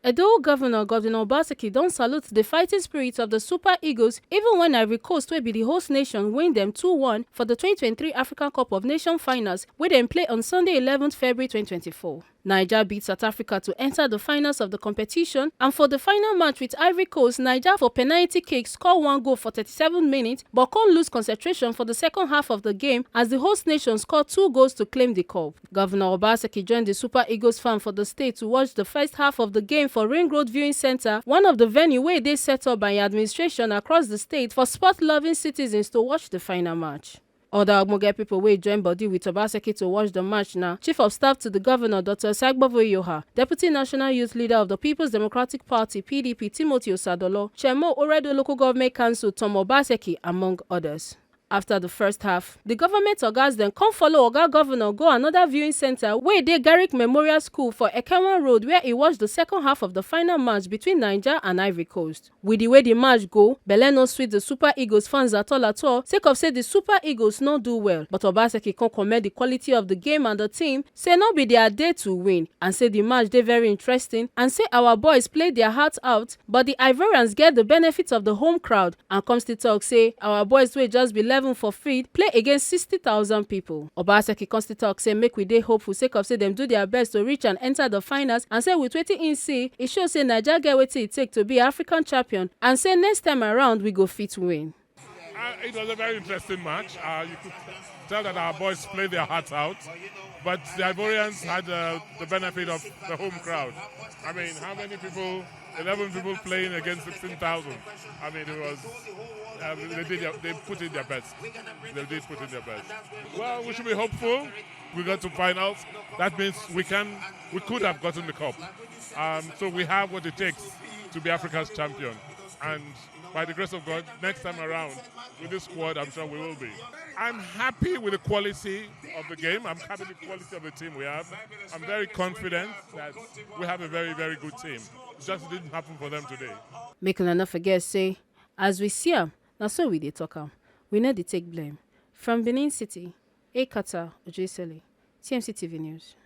Edo Governor Obaseki don salute the fighting spirit of the Super Eagles even when Ivory Coast wey be the host nation win dem 2-1 for the 2023 African Cup of Nations finals wey dem play on Sunday 11th February 2024. Niger beat South Africa to enter the finals of the competition, and for the final match with Ivory Coast, Niger for penalty kick scored 1 goal for 37 minutes but couldn't lose concentration for the second half of the game as the host nation scored 2 goals to claim the cup. Governor Obaseki joined the Super Eagles fan for the state to watch the first half of the game for Ring Road Viewing Center, one of the venues where they set up by administration across the state for sport-loving citizens to watch the final match. Other ogbonge people wey join body with Obaseki to watch the match na Chief of Staff to the Governor Dr. Sagbovoyoha, Deputy National Youth Leader of the People's Democratic Party (PDP) Timothy Osadolo, Chairman Oredo Local Government Council Tom Obaseki, among others. After the first half, the government ogas dem come follow Oga Governor go another viewing center wey dey Garrick Memorial School for Ekenwan Road where he watched the second half of the final match between Niger and Ivory Coast. With the way the match go, belle no sweet the Super Eagles fans at all sake of say the Super Eagles no do well, but Obaseki come commend the quality of the game and the team, say no be their day to win, and say the match dey very interesting, and say our boys played their hearts out but the Ivorians get the benefit of the home crowd, and come still talk say our boys wey just be 11 for field play against 60,000 people. Obaseki come still talk say make we dey hopeful sake of say dem do their best to reach and enter the finals, and say with wetin im see, e show say Naija get wetin e take to be African champion, and say next time around we go fit win. It was a very interesting match. You could tell that our boys played their hearts out, but the Ivorians had the benefit of the home crowd. I mean, how many people? 11 people playing against 16,000. I mean, it was. They put in their best. They did put in their best. Well, we should be hopeful. We got to finals. That means we could have gotten the cup. So we have what it takes to be Africa's champion. And by the grace of God, next time around with this squad, I'm sure we will be. I'm happy with the quality of the game. I'm happy with the quality of the team we have. I'm very confident that we have a very, very good team. It just didn't happen for them today. Make una not forget say, as we see am, na so we dey talk am. We no dey take blame. From Benin City, Ekata Ojesele, TMC TV News.